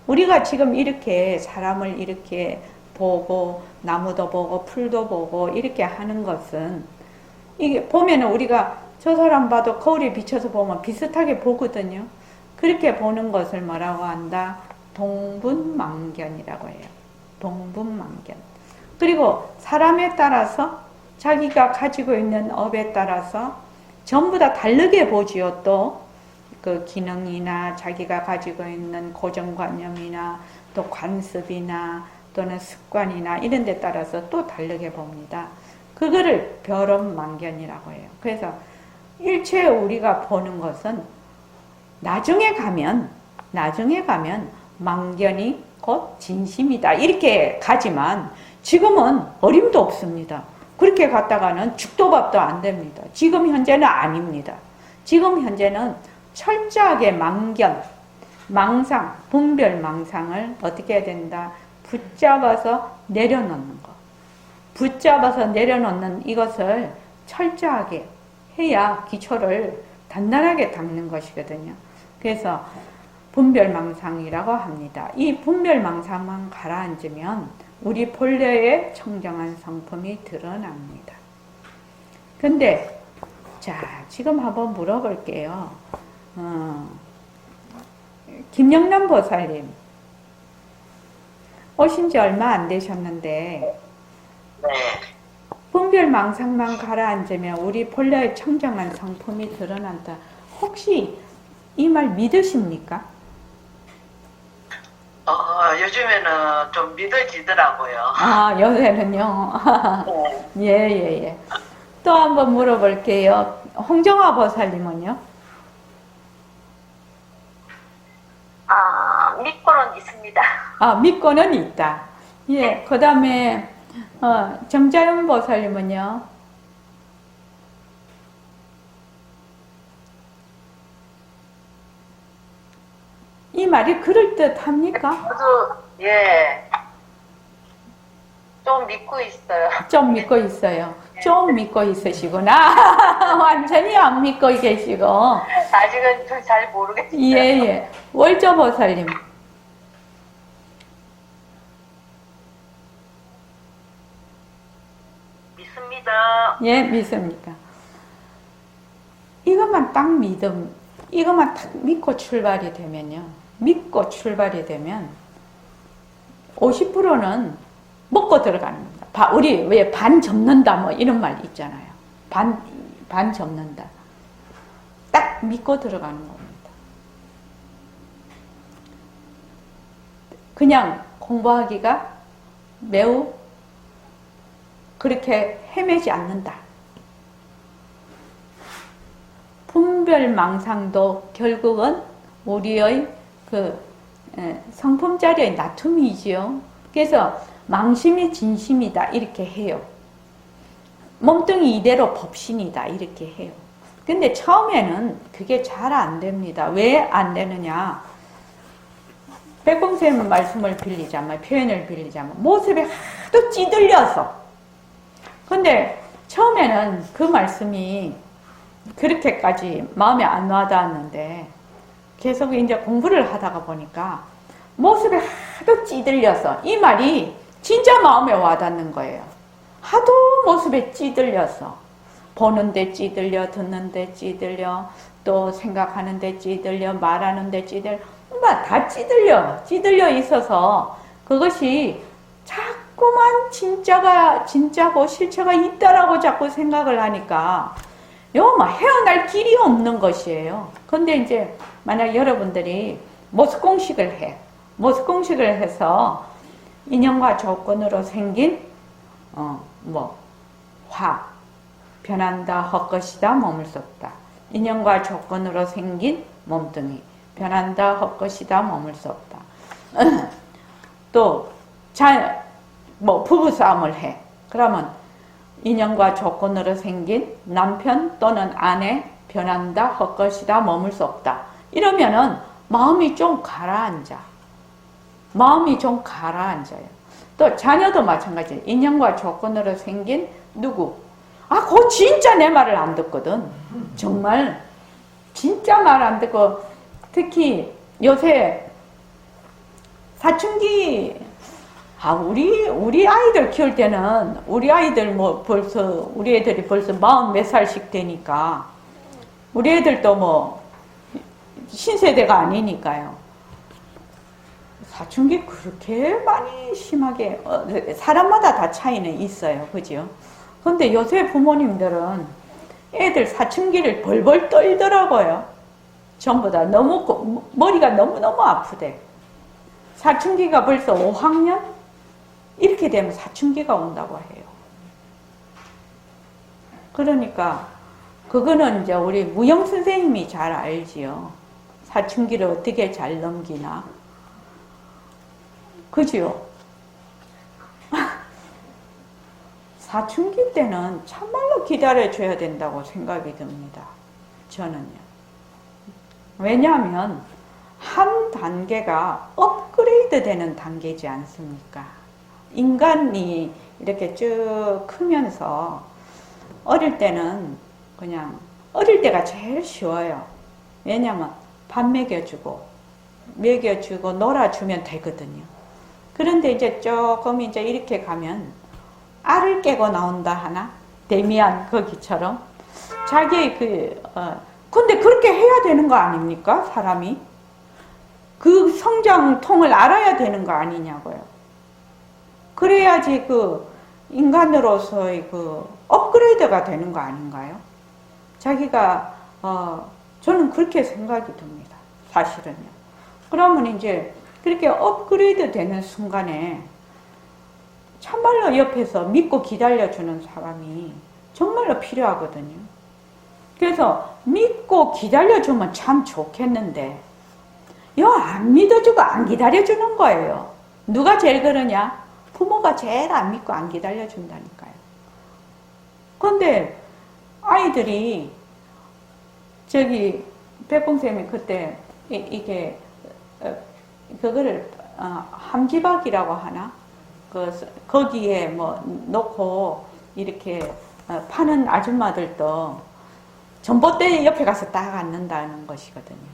우리가 지금 이렇게 사람을 이렇게 보고 나무도 보고 풀도 보고 이렇게 하는 것은 이게 보면은 우리가 저 사람 봐도 거울에 비춰서 보면 비슷하게 보거든요. 그렇게 보는 것을 뭐라고 한다? 동분망견이라고 해요. 동분망견. 그리고 사람에 따라서 자기가 가지고 있는 업에 따라서 전부 다 다르게 보지요. 또 그 기능이나 자기가 가지고 있는 고정관념이나 또 관습이나 또는 습관이나 이런 데 따라서 또 다르게 봅니다. 그거를 별업망견이라고 해요. 그래서 일체 우리가 보는 것은 나중에 가면 망견이 곧 진심이다. 이렇게 가지만 지금은 어림도 없습니다. 그렇게 갔다가는 죽도밥도 안 됩니다. 지금 현재는 아닙니다. 지금 현재는 철저하게 망견, 망상, 분별망상을 어떻게 해야 된다? 붙잡아서 내려놓는 것. 붙잡아서 내려놓는 이것을 철저하게 해야 기초를 단단하게 닦는 것이거든요. 그래서 분별망상이라고 합니다. 이 분별망상만 가라앉으면 우리 본래의 청정한 성품이 드러납니다. 근데 자, 지금 한번 물어볼게요. 김영남 보살님 오신 지 얼마 안 되셨는데 분별망상만 가라앉으면 우리 본래의 청정한 성품이 드러난다. 혹시 이 말 믿으십니까? 요즘에는 좀 믿어지더라고요. 요새는요. 예. 또 한번 물어볼게요. 홍정화 보살님은요? 믿고는 있습니다. 믿고는 있다. 예. 그 다음에, 정자연 보살님은요? 이 말이 그럴듯합니까? 저도, 좀 믿고 있어요. 좀 믿고 있어요. 좀 믿고 있으시구나. 완전히 안 믿고 계시고. 아직은 좀 잘 모르겠어요. 예. 월조 보살님. 믿습니다. 예, 믿습니까? 이것만 딱 이것만 딱 믿고 출발이 되면요. 믿고 출발이 되면 50%는 먹고 들어가는 겁니다. 우리 왜 반 접는다 뭐 이런 말 있잖아요. 반 접는다. 딱 믿고 들어가는 겁니다. 그냥 공부하기가 매우 그렇게 헤매지 않는다. 분별망상도 결국은 우리의 성품자리의 나툼이지요. 그래서 망심이 진심이다 이렇게 해요. 몸뚱이 이대로 법신이다 이렇게 해요. 근데 처음에는 그게 잘 안 됩니다. 왜 안 되느냐? 백봉쌤 말씀을 빌리자면, 표현을 빌리자면, 모습이 하도 찌들려서. 근데 처음에는 그 말씀이 그렇게까지 마음에 안 와닿았는데, 계속 이제 공부를 하다가 보니까, 모습이 하도 찌들려서, 이 말이 진짜 마음에 와닿는 거예요. 하도 모습에 찌들려서, 보는데 찌들려, 듣는데 찌들려, 또 생각하는데 찌들려, 말하는데 찌들려, 다 찌들려 있어서 그것이 자꾸만 진짜고 실체가 있다라고 자꾸 생각을 하니까 헤어날 길이 없는 것이에요. 근데 이제 만약 여러분들이 모습공식을 해. 모습공식을 해서 인연과 조건으로 생긴 화, 변한다, 헛것이다, 머물 수 없다. 인연과 조건으로 생긴 몸뚱이, 변한다, 헛것이다, 머물 수 없다. 또 부부싸움을 해. 그러면 인연과 조건으로 생긴 남편 또는 아내, 변한다, 헛것이다, 머물 수 없다. 이러면은 마음이 좀 가라앉아. 마음이 좀 가라앉아요. 또 자녀도 마찬가지예요. 인연과 조건으로 생긴 누구? 그거 진짜 내 말을 안 듣거든. 정말 진짜 말 안 듣고, 특히 요새 사춘기, 우리 아이들 키울 때는 우리 애들이 벌써 40몇 살씩 되니까 우리 애들도 신세대가 아니니까요. 사춘기 그렇게 많이 심하게 사람마다 다 차이는 있어요. 그죠? 근데 요새 부모님들은 애들 사춘기를 벌벌 떨더라고요. 전부 다 머리가 너무너무 아프대. 사춘기가 벌써 5학년? 이렇게 되면 사춘기가 온다고 해요. 그러니까 그거는 이제 우리 무영 선생님이 잘 알지요. 사춘기를 어떻게 잘 넘기나. 그죠? 사춘기 때는 참말로 기다려줘야 된다고 생각이 듭니다. 저는요. 왜냐하면 한 단계가 업그레이드 되는 단계지 않습니까? 인간이 이렇게 쭉 크면서 어릴 때는 그냥 어릴 때가 제일 쉬워요. 왜냐하면 밥 먹여주고 놀아주면 되거든요. 그런데 이제 조금 이제 이렇게 가면 알을 깨고 나온다 하나? 데미안 거기처럼 자기의 근데 그렇게 해야 되는 거 아닙니까? 사람이 그 성장통을 알아야 되는 거 아니냐고요. 그래야지 인간으로서의 업그레이드가 되는 거 아닌가요? 자기가 저는 그렇게 생각이 듭니다. 사실은요. 그러면 이제 그렇게 업그레이드 되는 순간에 참말로 옆에서 믿고 기다려주는 사람이 정말로 필요하거든요. 그래서 믿고 기다려주면 참 좋겠는데 안 믿어주고 안 기다려주는 거예요. 누가 제일 그러냐? 부모가 제일 안 믿고 안 기다려준다니까요. 그런데 아이들이 백봉쌤이 그때 이게 그거를 함지박이라고 하나? 거기에 놓고 이렇게 파는 아줌마들도 전봇대 옆에 가서 딱 앉는다는 것이거든요.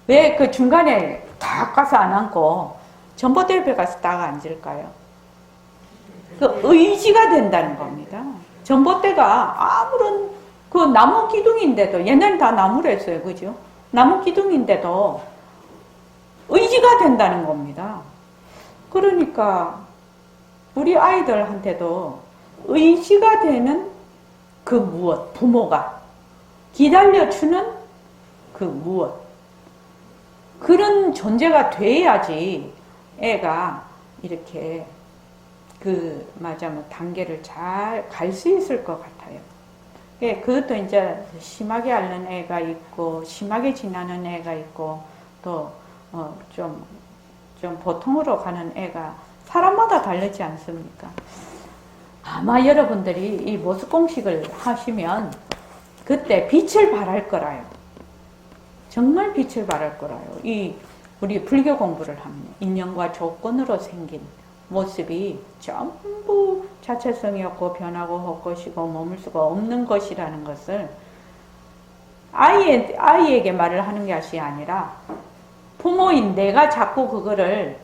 왜 그 중간에 딱 가서 안 앉고 전봇대 옆에 가서 딱 앉을까요? 그 의지가 된다는 겁니다. 전봇대가 아무런 나무 기둥인데도 옛날엔 다 나무로 했어요. 그죠? 나무 기둥인데도 의지가 된다는 겁니다. 그러니까 우리 아이들한테도 의지가 되는 그 무엇, 부모가 기다려주는 그 무엇, 그런 존재가 돼야지 애가 이렇게 단계를 잘 갈 수 있을 것 같아요. 그것도 이제 심하게 앓는 애가 있고 심하게 지나는 애가 있고 또 좀 보통으로 가는 애가 사람마다 다르지 않습니까? 아마 여러분들이 이 모습 공식을 하시면 그때 빛을 발할 거라요. 정말 빛을 발할 거라요. 우리 불교 공부를 하면 인연과 조건으로 생긴 모습이 전부 자체성이 없고 변하고 헛것이고 머물 수가 없는 것이라는 것을 아이에게 말을 하는 것이 아니라 부모인 내가 자꾸 그거를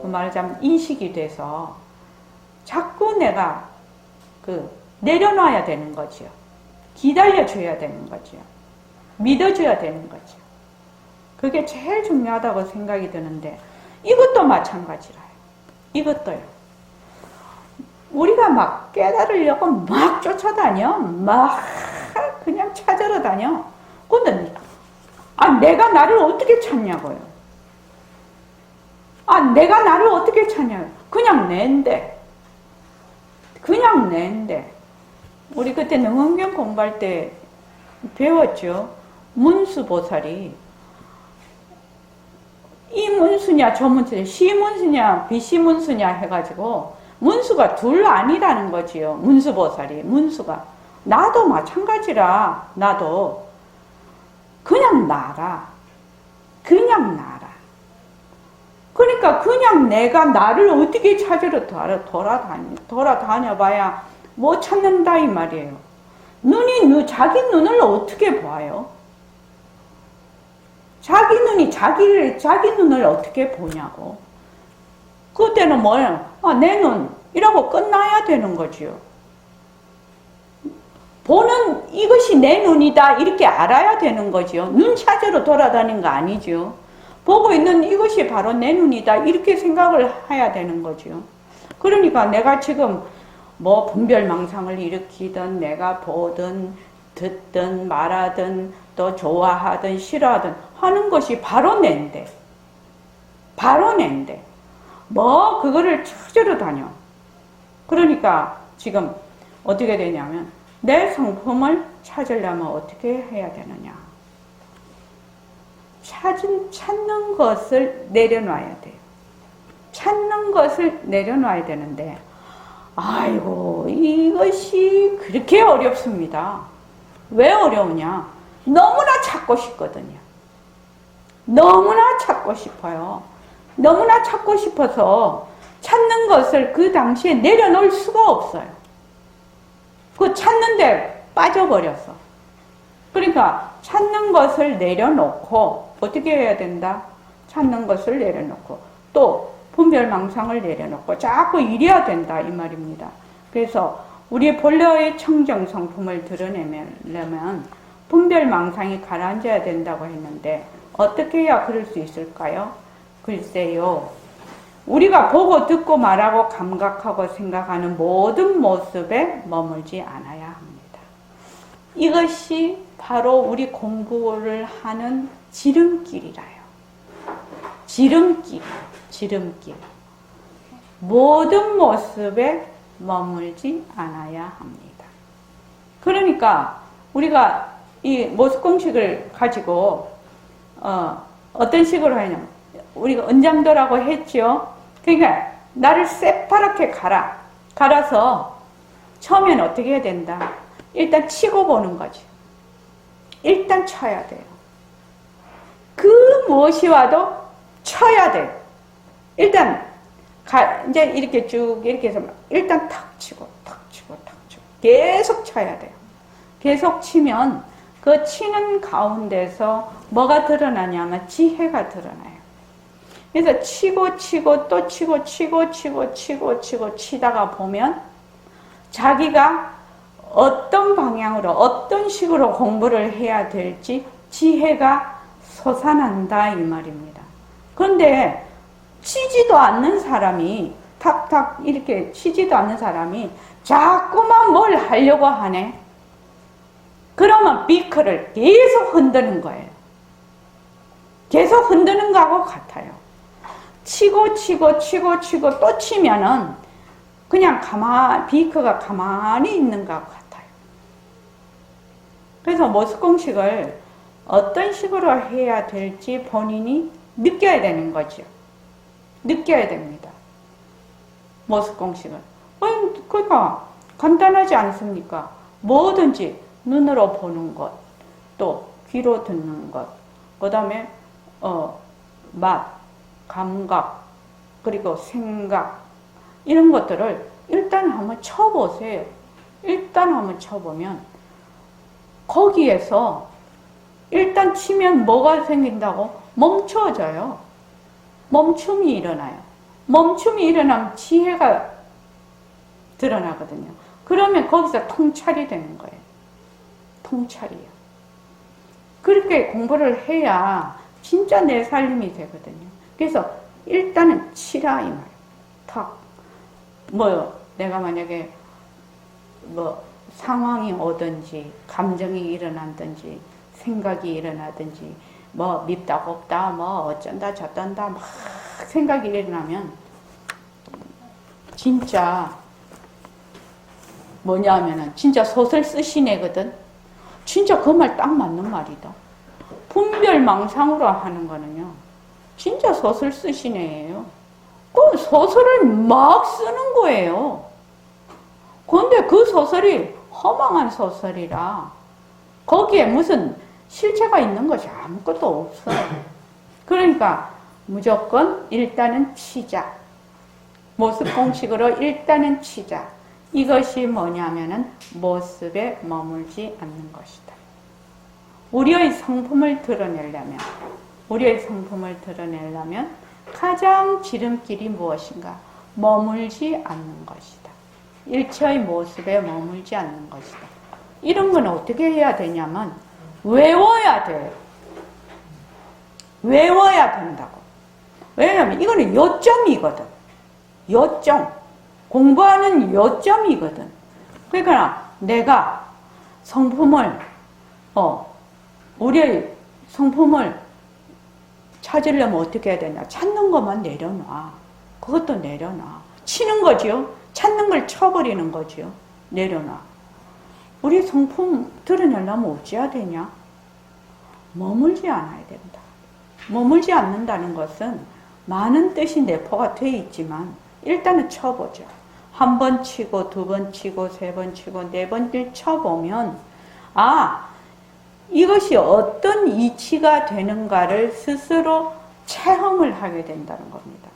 말하자면 인식이 돼서 자꾸 내가 내려놔야 되는 거지요. 기다려줘야 되는 거지요. 믿어줘야 되는 거지요. 그게 제일 중요하다고 생각이 드는데 이것도 마찬가지라요. 이것도요. 우리가 막 깨달으려고 막 쫓아다녀. 막 그냥 찾으러 다녀. 근데 내가 나를 어떻게 찾냐고요. 내가 나를 어떻게 찾냐고요. 그냥 낸데. 우리 그때 능엄경 공부할 때 배웠죠. 문수보살이 이 문수냐 저 문수냐 시문수냐 비시문수냐 해가지고 문수가 둘 아니라는 거지요. 문수보살이 문수가 나도 마찬가지라. 나도 그냥 나라. 그러니까 그냥 내가 나를 어떻게 찾으러 돌아다녀봐야 못 찾는다 이 말이에요. 자기 눈을 어떻게 봐요? 자기 눈을 어떻게 보냐고. 그때는 뭐예요? 내 눈이라고 끝나야 되는 거지요. 보는 이것이 내 눈이다 이렇게 알아야 되는 거지요. 눈 찾으러 돌아다니는 거 아니죠. 보고 있는 이것이 바로 내 눈이다 이렇게 생각을 해야 되는 거지요. 그러니까 내가 지금 분별망상을 일으키든 내가 보든 듣든 말하든 또 좋아하든 싫어하든 하는 것이 바로 낸데 그거를 찾으러 다녀. 그러니까 지금 어떻게 되냐면 내 성품을 찾으려면 어떻게 해야 되느냐. 찾는 것을 내려놔야 돼요. 찾는 것을 내려놔야 되는데 아이고 이것이 그렇게 어렵습니다. 왜 어려우냐? 너무나 찾고 싶거든요. 너무나 찾고 싶어요. 너무나 찾고 싶어서 찾는 것을 그 당시에 내려놓을 수가 없어요. 그 찾는데 빠져버렸어. 그러니까 찾는 것을 내려놓고 어떻게 해야 된다? 찾는 것을 내려놓고 또 분별망상을 내려놓고 자꾸 이래야 된다 이 말입니다. 그래서 우리의 본래의 청정성품을 드러내려면 분별망상이 가라앉아야 된다고 했는데 어떻게 해야 그럴 수 있을까요? 글쎄요. 우리가 보고 듣고 말하고 감각하고 생각하는 모든 모습에 머물지 않아야 합니다. 이것이 바로 우리 공부를 하는 지름길이라요. 지름길. 모든 모습에 머물지 않아야 합니다. 그러니까 우리가 이 모습공식을 가지고 어떤 식으로 하냐면 우리가 은장도라고 했죠. 그러니까 나를 새파랗게 갈아서 처음엔 어떻게 해야 된다? 일단 치고 보는 거지. 일단 쳐야 돼요. 그 무엇이 와도 쳐야 돼요. 일단 이제 이렇게 쭉 이렇게 해서 일단 탁 치고 계속 쳐야 돼요. 계속 치면 그 치는 가운데서 뭐가 드러나냐면 지혜가 드러나요. 그래서 치고 또 치고 치다가 보면 자기가 어떤 방향으로 어떤 식으로 공부를 해야 될지 지혜가 솟아난다 이 말입니다. 그런데 치지도 않는 사람이 탁탁 이렇게 치지도 않는 사람이 자꾸만 뭘 하려고 하네. 그러면 비커를 계속 흔드는 거예요. 계속 흔드는 거하고 같아요. 치고 또 치면은 그냥 비커가 가만히 있는 것하고 같아요. 그래서 모습공식을 어떤 식으로 해야 될지 본인이 느껴야 되는 거죠. 느껴야 됩니다. 모습공식을. 그러니까 간단하지 않습니까? 뭐든지 눈으로 보는 것, 또 귀로 듣는 것, 그 다음에 맛, 감각, 그리고 생각 이런 것들을 일단 한번 쳐보세요. 일단 한번 쳐보면 거기에서 일단 치면 뭐가 생긴다고? 멈춰져요. 멈춤이 일어나요. 멈춤이 일어나면 지혜가 드러나거든요. 그러면 거기서 통찰이 되는 거예요. 통찰이요. 그렇게 공부를 해야 진짜 내 살림이 되거든요. 그래서 일단은 치라 이 말이에요. 탁. 내가 만약에 상황이 오든지 감정이 일어나든지 생각이 일어나든지 밉다 곱다 어쩐다 저쩐다 막 생각이 일어나면 진짜 뭐냐면은 진짜 소설 쓰신 애거든. 진짜 그 말 딱 맞는 말이다. 분별망상으로 하는 거는요. 진짜 소설 쓰신 애예요. 그 소설을 막 쓰는 거예요. 그런데 그 소설이 허망한 소설이라 거기에 무슨 실체가 있는 것이 아무것도 없어요. 그러니까 무조건 일단은 치자. 모습 공식으로 일단은 치자. 이것이 뭐냐면은 모습에 머물지 않는 것이다. 우리의 성품을 드러내려면 가장 지름길이 무엇인가? 머물지 않는 것이다. 일체의 모습에 머물지 않는 것이다. 이런 건 어떻게 해야 되냐면 외워야 돼요. 외워야 된다고. 왜냐하면 이거는 요점이거든. 요점. 공부하는 요점이거든. 그러니까 내가 우리의 성품을 찾으려면 어떻게 해야 되냐. 찾는 것만 내려놔. 그것도 내려놔. 치는 거지요. 찾는 걸 쳐버리는 거지요. 내려놔. 우리 성품 드러내려면 어찌해야 되냐? 머물지 않아야 된다. 머물지 않는다는 것은 많은 뜻이 내포가 되어 있지만 일단은 쳐보자. 한 번 치고 두 번 치고 세 번 치고 네 번을 쳐보면 이것이 어떤 이치가 되는가를 스스로 체험을 하게 된다는 겁니다.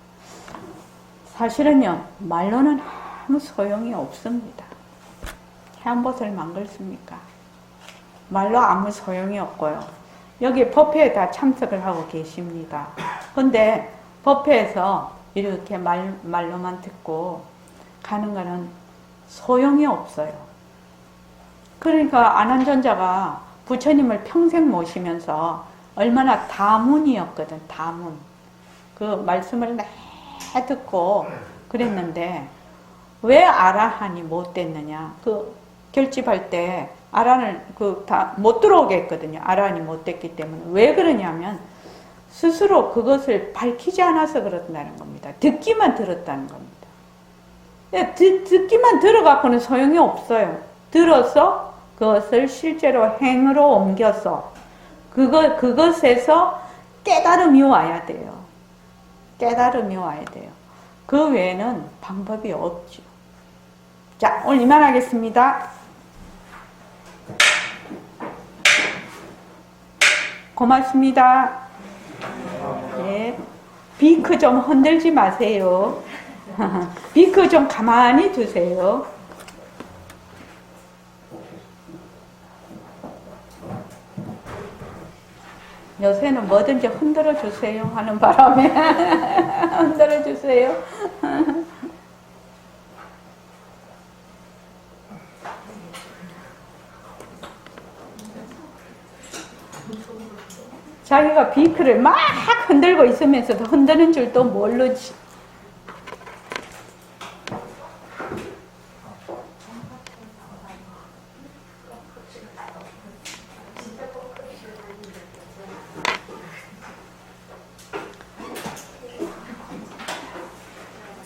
사실은요, 말로는 아무 소용이 없습니다. 해안봇을 망글습니까? 말로 아무 소용이 없고요. 여기 법회에 다 참석을 하고 계십니다. 근데 법회에서 이렇게 말로만 듣고 가는 거는 소용이 없어요. 그러니까 안한전자가 부처님을 평생 모시면서 얼마나 다문이었거든. 다문. 그 말씀을 내 듣고 그랬는데 왜 아라한이 못 됐느냐. 그 결집할 때 아라한을 다 못 들어오게 했거든요. 아라한이 못 됐기 때문에. 왜 그러냐면 스스로 그것을 밝히지 않아서 그렇다는 겁니다. 듣기만 들었다는 겁니다. 듣기만 들어갖고는 소용이 없어요. 들어서 그것을 실제로 행으로 옮겨서 그것에서 깨달음이 와야 돼요. 깨달음이 와야 돼요. 그 외에는 방법이 없죠. 자, 오늘 이만하겠습니다. 고맙습니다. 네. 비크 좀 흔들지 마세요. 비크 좀 가만히 두세요. 요새는 뭐든지 흔들어 주세요 하는 바람에 흔들어 주세요. 자기가 비크를 막 흔들고 있으면서도 흔드는 줄도 모르지.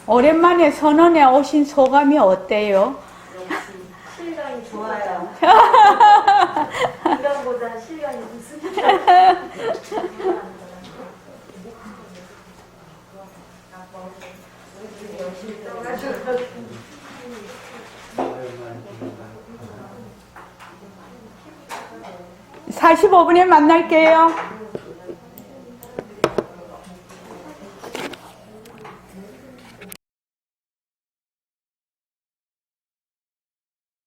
오랜만에 선원에 오신 소감이 어때요? 실감이 좋아요. 인간보다 실감이 좋습니다. 45분에 만날게요.